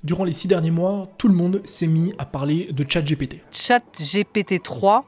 Durant les 6 derniers mois, tout le monde s'est mis à parler de ChatGPT. ChatGPT 3,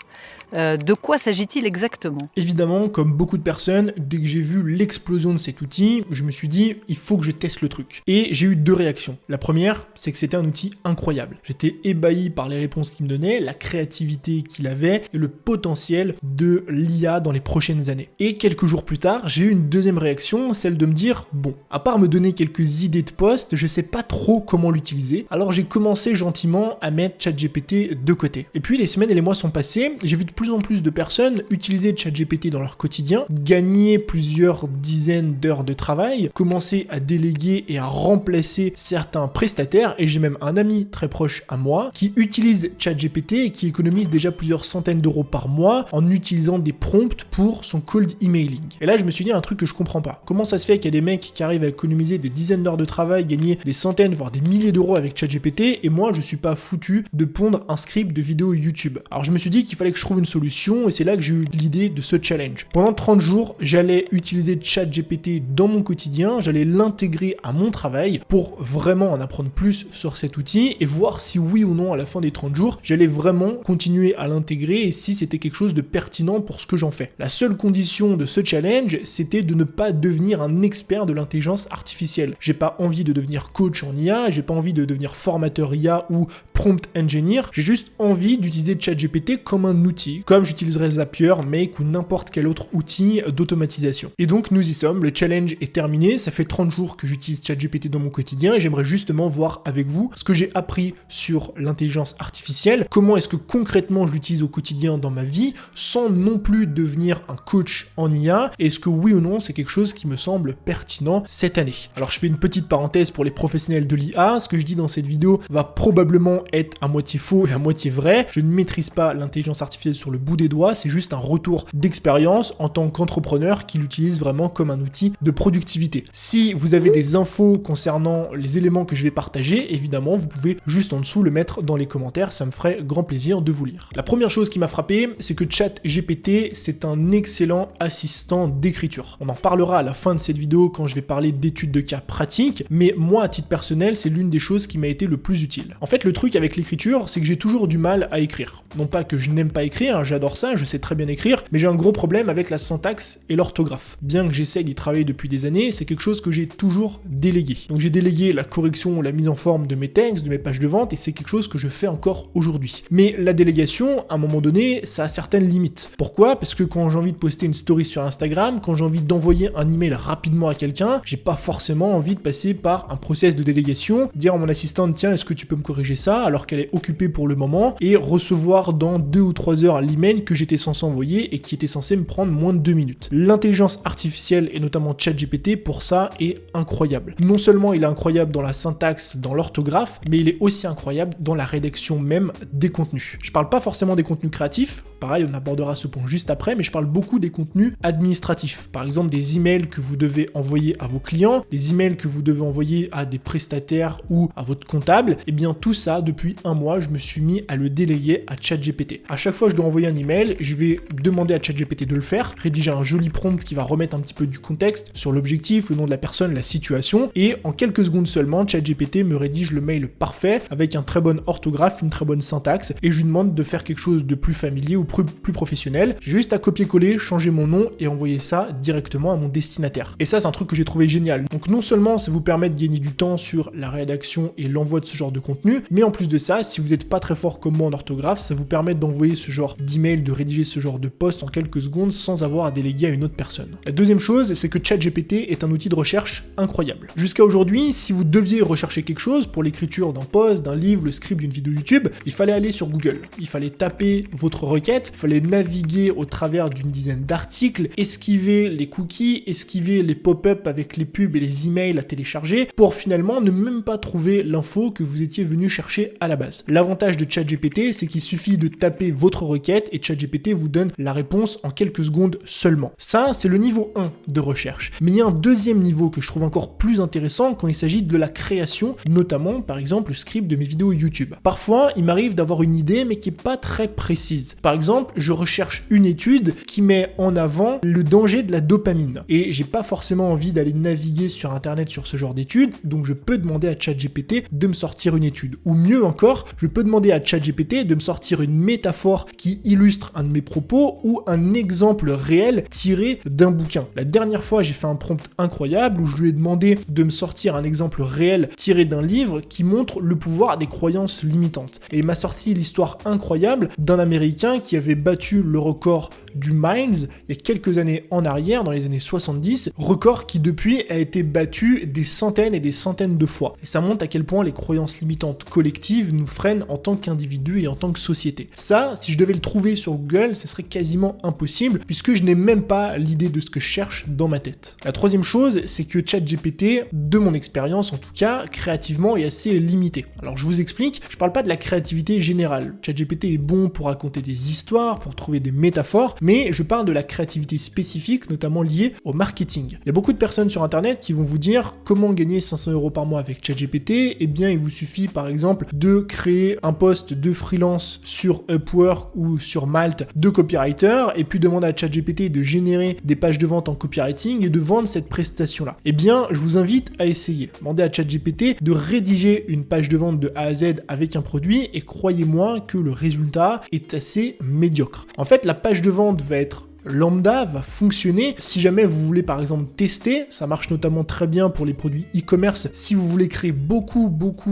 de quoi s'agit-il exactement ? Évidemment, comme beaucoup de personnes, dès que j'ai vu l'explosion de cet outil, je me suis dit, il faut que je teste le truc. Et j'ai eu deux réactions. La première, c'est que c'était un outil incroyable. J'étais ébahi par les réponses qu'il me donnait, la créativité qu'il avait et le potentiel de l'IA dans les prochaines années. Et quelques jours plus tard, j'ai eu une deuxième réaction, celle de me dire, bon, à part me donner quelques idées de poste, je sais pas trop comment l'utiliser. Alors j'ai commencé gentiment à mettre ChatGPT de côté. Et puis les semaines et les mois sont passés, j'ai vu de plus en plus de personnes utiliser ChatGPT dans leur quotidien, gagner plusieurs dizaines d'heures de travail, commencer à déléguer et à remplacer certains prestataires, et j'ai même un ami très proche à moi qui utilise ChatGPT et qui économise déjà plusieurs centaines d'euros par mois en utilisant des prompts pour son cold emailing. Et là je me suis dit un truc que je comprends pas. Comment ça se fait qu'il y a des mecs qui arrivent à économiser des dizaines d'heures de travail, gagner des centaines voire des milliers d'euros avec ChatGPT, et moi je suis pas foutu de pondre un script de vidéo YouTube. Alors je me suis dit qu'il fallait que je trouve une solution, et c'est là que j'ai eu l'idée de ce challenge. Pendant 30 jours, j'allais utiliser ChatGPT dans mon quotidien, j'allais l'intégrer à mon travail pour vraiment en apprendre plus sur cet outil et voir si oui ou non à la fin des 30 jours, j'allais vraiment continuer à l'intégrer et si c'était quelque chose de pertinent pour ce que j'en fais. La seule condition de ce challenge, c'était de ne pas devenir un expert de l'intelligence artificielle. J'ai pas envie de devenir coach en IA, j'ai pas envie de devenir formateur IA ou prompt engineer, j'ai juste envie d'utiliser ChatGPT comme un outil, comme j'utiliserais Zapier, Make ou n'importe quel autre outil d'automatisation. Et donc nous y sommes, le challenge est terminé, ça fait 30 jours que j'utilise ChatGPT dans mon quotidien et j'aimerais justement voir avec vous ce que j'ai appris sur l'intelligence artificielle, comment est-ce que concrètement je l'utilise au quotidien dans ma vie sans non plus devenir un coach en IA, et est-ce que oui ou non c'est quelque chose qui me semble pertinent cette année. Alors je fais une petite parenthèse pour les professionnels de l'IA, ce que je dis dans cette vidéo va probablement être à moitié faux et à moitié vrai, je ne maîtrise pas l'intelligence artificielle sur le bout des doigts, c'est juste un retour d'expérience en tant qu'entrepreneur qui l'utilise vraiment comme un outil de productivité. Si vous avez des infos concernant les éléments que je vais partager, évidemment vous pouvez juste en dessous le mettre dans les commentaires, ça me ferait grand plaisir de vous lire. La première chose qui m'a frappé, c'est que ChatGPT c'est un excellent assistant d'écriture. On en parlera à la fin de cette vidéo quand je vais parler d'études de cas pratiques, mais moi à titre personnel c'est l'une des choses qui m'a été le plus utile. En fait le truc avec l'écriture c'est que j'ai toujours du mal à écrire. Non pas que je n'aime pas écrire, j'adore ça, je sais très bien écrire, mais j'ai un gros problème avec la syntaxe et l'orthographe. Bien que j'essaye d'y travailler depuis des années, c'est quelque chose que j'ai toujours délégué. Donc j'ai délégué la correction ou la mise en forme de mes textes, de mes pages de vente, et c'est quelque chose que je fais encore aujourd'hui. Mais la délégation, à un moment donné, ça a certaines limites. Pourquoi ? Parce que quand j'ai envie de poster une story sur Instagram, quand j'ai envie d'envoyer un email rapidement à quelqu'un, j'ai pas forcément envie de passer par un process de délégation, dire à mon assistante, tiens, est-ce que tu peux me corriger ça, alors qu'elle est occupée pour le moment, et recevoir dans 2 ou 3 heures l'email que j'étais censé envoyer et qui était censé me prendre moins de 2 minutes. L'intelligence artificielle et notamment ChatGPT pour ça est incroyable. Non seulement il est incroyable dans la syntaxe, dans l'orthographe, mais il est aussi incroyable dans la rédaction même des contenus. Je parle pas forcément des contenus créatifs, pareil on abordera ce point juste après, mais je parle beaucoup des contenus administratifs. Par exemple des emails que vous devez envoyer à vos clients, des emails que vous devez envoyer à des prestataires ou à votre comptable, et bien tout ça depuis un mois je me suis mis à le déléguer à ChatGPT. À chaque fois que je dois envoyer un email, je vais demander à ChatGPT de le faire, rédiger un joli prompt qui va remettre un petit peu du contexte sur l'objectif, le nom de la personne, la situation, et en quelques secondes seulement, ChatGPT me rédige le mail parfait avec un très bon orthographe, une très bonne syntaxe, et je lui demande de faire quelque chose de plus familier ou plus professionnel. J'ai juste à copier-coller, changer mon nom et envoyer ça directement à mon destinataire. Et ça, c'est un truc que j'ai trouvé génial. Donc non seulement ça vous permet de gagner du temps sur la rédaction et l'envoi de ce genre de contenu, mais en plus de ça, si vous n'êtes pas très fort comme moi en orthographe, ça vous permet d'envoyer ce genre d'email, de rédiger ce genre de post en quelques secondes sans avoir à déléguer à une autre personne. La deuxième chose, c'est que ChatGPT est un outil de recherche incroyable. Jusqu'à aujourd'hui, si vous deviez rechercher quelque chose pour l'écriture d'un post, d'un livre, le script d'une vidéo YouTube, il fallait aller sur Google. Il fallait taper votre requête, il fallait naviguer au travers d'une dizaine d'articles, esquiver les cookies, esquiver les pop-up avec les pubs et les emails à télécharger pour finalement ne même pas trouver l'info que vous étiez venu chercher à la base. L'avantage de ChatGPT, c'est qu'il suffit de taper votre requête et ChatGPT vous donne la réponse en quelques secondes seulement. Ça, c'est le niveau 1 de recherche. Mais il y a un deuxième niveau que je trouve encore plus intéressant quand il s'agit de la création, notamment par exemple le script de mes vidéos YouTube. Parfois, il m'arrive d'avoir une idée mais qui est pas très précise. Par exemple, je recherche une étude qui met en avant le danger de la dopamine. Et j'ai pas forcément envie d'aller naviguer sur internet sur ce genre d'études, donc je peux demander à ChatGPT ChatGPT de me sortir une étude. Ou mieux encore, je peux demander à ChatGPT de me sortir une métaphore qui illustre un de mes propos ou un exemple réel tiré d'un bouquin. La dernière fois, j'ai fait un prompt incroyable où je lui ai demandé de me sortir un exemple réel tiré d'un livre qui montre le pouvoir des croyances limitantes. Et il m'a sorti l'histoire incroyable d'un Américain qui avait battu le record du Miles il y a quelques années en arrière, dans les années 70, record qui depuis a été battu des centaines et des centaines de fois. Et ça montre à quel point les croyances limitantes collectives nous freinent en tant qu'individus et en tant que société. Ça, si je devais le trouver sur Google, ce serait quasiment impossible puisque je n'ai même pas l'idée de ce que je cherche dans ma tête. La troisième chose, c'est que ChatGPT, de mon expérience en tout cas, créativement est assez limité. Alors je vous explique, je parle pas de la créativité générale. ChatGPT est bon pour raconter des histoires, pour trouver des métaphores, mais je parle de la créativité spécifique, notamment liée au marketing. Il y a beaucoup de personnes sur internet qui vont vous dire comment gagner 500 € par mois avec ChatGPT. Eh bien, il vous suffit par exemple de créer un poste de freelance sur Upwork ou sur Malte de copywriter et puis demander à ChatGPT de générer des pages de vente en copywriting et de vendre cette prestation-là. Eh bien, je vous invite à essayer. Demandez à ChatGPT de rédiger une page de vente de A à Z avec un produit et croyez-moi que le résultat est assez médiocre. En fait, la page de vente va être lambda, va fonctionner si jamais vous voulez par exemple tester. Ça marche notamment très bien pour les produits e-commerce si vous voulez créer beaucoup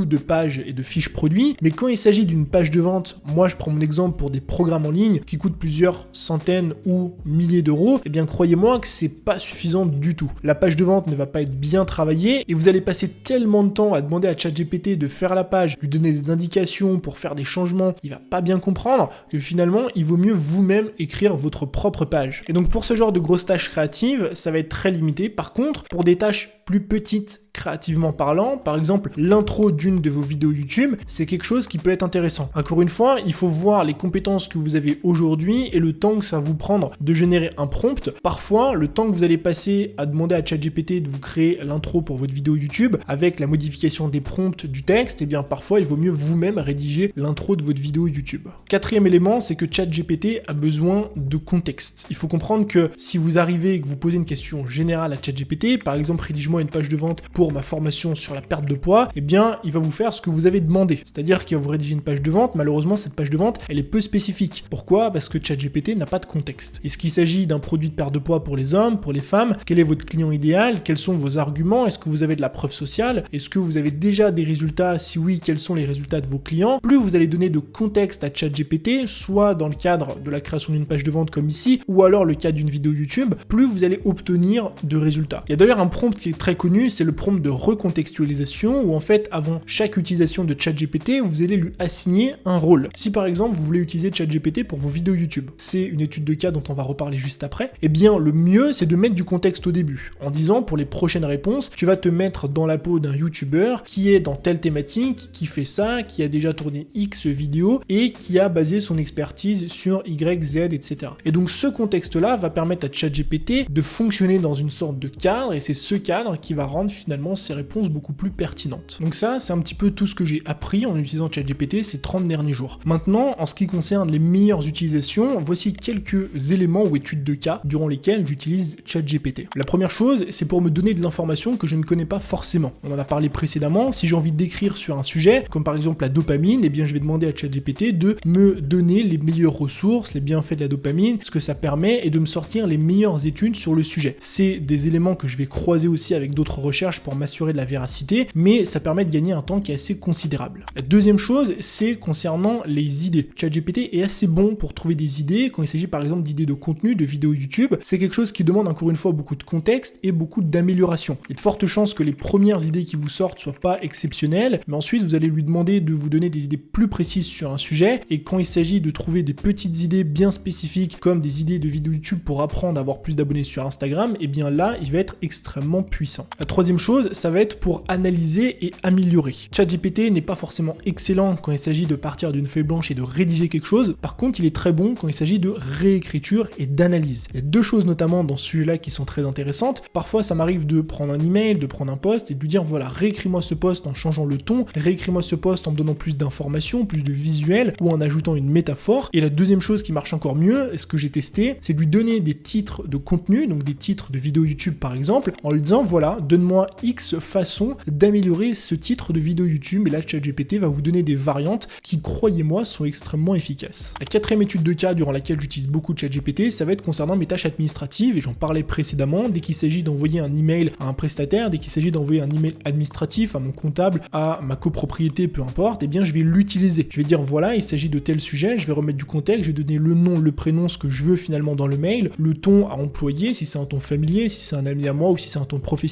de pages et de fiches produits. Mais quand il s'agit d'une page de vente, moi je prends mon exemple pour des programmes en ligne qui coûtent plusieurs centaines ou milliers d'euros, eh bien croyez-moi que c'est pas suffisant du tout. La page de vente ne va pas être bien travaillée et vous allez passer tellement de temps à demander à ChatGPT de faire la page, lui donner des indications pour faire des changements, il va pas bien comprendre que finalement il vaut mieux vous-même écrire votre propre page. Et donc pour ce genre de grosses tâches créatives, ça va être très limité. Par contre, pour des tâches plus petites créativement parlant, par exemple l'intro d'une de vos vidéos YouTube, c'est quelque chose qui peut être intéressant. Encore une fois, il faut voir les compétences que vous avez aujourd'hui et le temps que ça va vous prendre de générer un prompt. Parfois, le temps que vous allez passer à demander à ChatGPT de vous créer l'intro pour votre vidéo YouTube avec la modification des prompts du texte, et bien parfois il vaut mieux vous-même rédiger l'intro de votre vidéo YouTube. Quatrième élément, c'est que ChatGPT a besoin de contexte. Il faut comprendre que si vous arrivez et que vous posez une question générale à ChatGPT, par exemple rédige-moi une page de vente pour ma formation sur la perte de poids, eh bien il va vous faire ce que vous avez demandé. C'est-à-dire qu'il va vous rédiger une page de vente. Malheureusement, cette page de vente, elle est peu spécifique. Pourquoi ? Parce que ChatGPT n'a pas de contexte. Est-ce qu'il s'agit d'un produit de perte de poids pour les hommes, pour les femmes ? Quel est votre client idéal ? Quels sont vos arguments ? Est-ce que vous avez de la preuve sociale ? Est-ce que vous avez déjà des résultats ? Si oui, quels sont les résultats de vos clients ? Plus vous allez donner de contexte à ChatGPT, soit dans le cadre de la création d'une page de vente comme ici, ou alors le cas d'une vidéo YouTube, plus vous allez obtenir de résultats. Il y a d'ailleurs un prompt qui est très connu, c'est le prompt de recontextualisation où en fait avant chaque utilisation de ChatGPT, vous allez lui assigner un rôle. Si par exemple vous voulez utiliser ChatGPT pour vos vidéos YouTube, c'est une étude de cas dont on va reparler juste après, eh bien le mieux c'est de mettre du contexte au début en disant pour les prochaines réponses, tu vas te mettre dans la peau d'un YouTuber qui est dans telle thématique, qui fait ça, qui a déjà tourné X vidéos et qui a basé son expertise sur Y, Z, etc. Et donc ce contexte-là va permettre à ChatGPT de fonctionner dans une sorte de cadre et c'est ce cadre qui va rendre finalement ces réponses beaucoup plus pertinentes. Donc ça, c'est un petit peu tout ce que j'ai appris en utilisant ChatGPT ces 30 derniers jours. Maintenant, en ce qui concerne les meilleures utilisations, voici quelques éléments ou études de cas durant lesquels j'utilise ChatGPT. La première chose, c'est pour me donner de l'information que je ne connais pas forcément. On en a parlé précédemment, si j'ai envie d'écrire sur un sujet, comme par exemple la dopamine, eh bien je vais demander à ChatGPT de me donner les meilleures ressources, les bienfaits de la dopamine, ce que ça permet et de me sortir les meilleures études sur le sujet. C'est des éléments que je vais croiser aussi avec d'autres recherches pour m'assurer de la véracité, mais ça permet de gagner un temps qui est assez considérable. La deuxième chose, c'est concernant les idées. ChatGPT est assez bon pour trouver des idées, quand il s'agit par exemple d'idées de contenu, de vidéos YouTube, c'est quelque chose qui demande encore une fois beaucoup de contexte et beaucoup d'amélioration. Il y a de fortes chances que les premières idées qui vous sortent soient pas exceptionnelles, mais ensuite vous allez lui demander de vous donner des idées plus précises sur un sujet, et quand il s'agit de trouver des petites idées bien spécifiques, comme des idées de vidéos YouTube pour apprendre à avoir plus d'abonnés sur Instagram, et bien là, il va être extrêmement puissant. La troisième chose, ça va être pour analyser et améliorer. ChatGPT n'est pas forcément excellent quand il s'agit de partir d'une feuille blanche et de rédiger quelque chose, par contre il est très bon quand il s'agit de réécriture et d'analyse. Il y a deux choses notamment dans celui-là qui sont très intéressantes. Parfois ça m'arrive de prendre un email, de prendre un post et de lui dire voilà, réécris-moi ce post en changeant le ton, réécris-moi ce post en me donnant plus d'informations, plus de visuels ou en ajoutant une métaphore. Et la deuxième chose qui marche encore mieux, et ce que j'ai testé, c'est de lui donner des titres de contenu, donc des titres de vidéos YouTube par exemple, en lui disant voilà, voilà, donne-moi X façons d'améliorer ce titre de vidéo YouTube, et là ChatGPT va vous donner des variantes qui, croyez-moi, sont extrêmement efficaces. La quatrième étude de cas durant laquelle j'utilise beaucoup ChatGPT, ça va être concernant mes tâches administratives, et j'en parlais précédemment. Dès qu'il s'agit d'envoyer un email à un prestataire, dès qu'il s'agit d'envoyer un email administratif à mon comptable, à ma copropriété, peu importe, eh bien je vais l'utiliser. Je vais dire voilà, il s'agit de tel sujet, je vais remettre du contexte, je vais donner le nom, le prénom, ce que je veux finalement dans le mail, le ton à employer, si c'est un ton familier, si c'est un ami à moi ou si c'est un ton professionnel,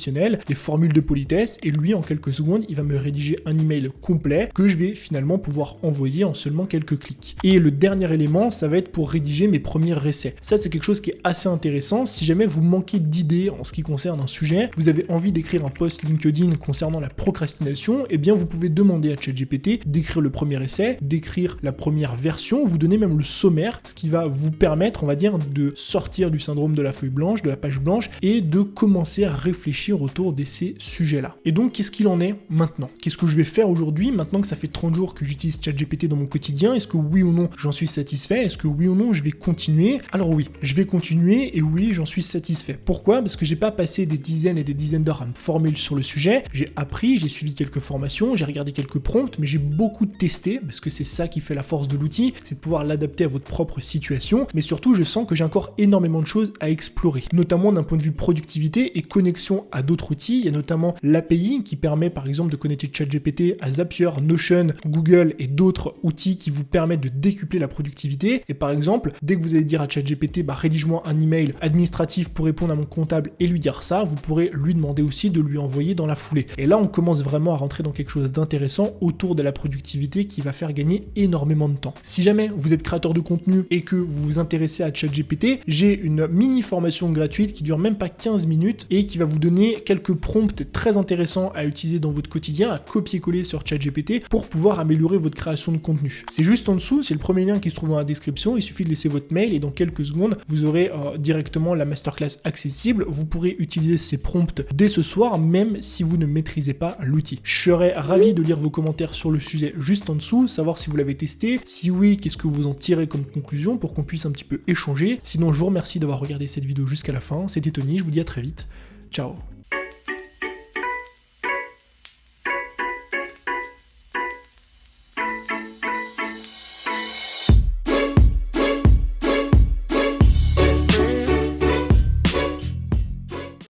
les formules de politesse, et lui en quelques secondes, il va me rédiger un email complet que je vais finalement pouvoir envoyer en seulement quelques clics. Et le dernier élément, ça va être pour rédiger mes premiers essais. Ça, c'est quelque chose qui est assez intéressant. Si jamais vous manquez d'idées en ce qui concerne un sujet, vous avez envie d'écrire un post LinkedIn concernant la procrastination, eh bien vous pouvez demander à ChatGPT d'écrire le premier essai, d'écrire la première version, vous donner même le sommaire, ce qui va vous permettre, on va dire, de sortir du syndrome de la feuille blanche, de la page blanche, et de commencer à réfléchir autour de ces sujets-là. Et donc, qu'est-ce qu'il en est maintenant? Qu'est-ce que je vais faire aujourd'hui, maintenant que ça fait 30 jours que j'utilise ChatGPT dans mon quotidien? Est-ce que oui ou non, j'en suis satisfait? Est-ce que oui ou non, je vais continuer? Alors oui, je vais continuer, et oui, j'en suis satisfait. Pourquoi? Parce que j'ai pas passé des dizaines et des dizaines d'heures à me former sur le sujet. J'ai appris, j'ai suivi quelques formations, j'ai regardé quelques prompts, mais j'ai beaucoup testé, parce que c'est ça qui fait la force de l'outil, c'est de pouvoir l'adapter à votre propre situation. Mais surtout, je sens que j'ai encore énormément de choses à explorer, notamment d'un point de vue productivité et connexion à d'autres outils. Il y a notamment l'API qui permet par exemple de connecter ChatGPT à Zapier, Notion, Google et d'autres outils qui vous permettent de décupler la productivité. Et par exemple, dès que vous allez dire à ChatGPT, rédige-moi un email administratif pour répondre à mon comptable et lui dire ça, vous pourrez lui demander aussi de lui envoyer dans la foulée. Et là, on commence vraiment à rentrer dans quelque chose d'intéressant autour de la productivité qui va faire gagner énormément de temps. Si jamais vous êtes créateur de contenu et que vous vous intéressez à ChatGPT, j'ai une mini formation gratuite qui dure même pas 15 minutes et qui va vous donner quelques prompts très intéressants à utiliser dans votre quotidien, à copier-coller sur ChatGPT pour pouvoir améliorer votre création de contenu. C'est juste en dessous, c'est le premier lien qui se trouve dans la description, il suffit de laisser votre mail et dans quelques secondes, vous aurez directement la masterclass accessible. Vous pourrez utiliser ces prompts dès ce soir, même si vous ne maîtrisez pas l'outil. Je serais ravi de lire vos commentaires sur le sujet juste en dessous, savoir si vous l'avez testé, si oui, qu'est-ce que vous en tirez comme conclusion pour qu'on puisse un petit peu échanger. Sinon, je vous remercie d'avoir regardé cette vidéo jusqu'à la fin. C'était Tony, je vous dis à très vite. Ciao.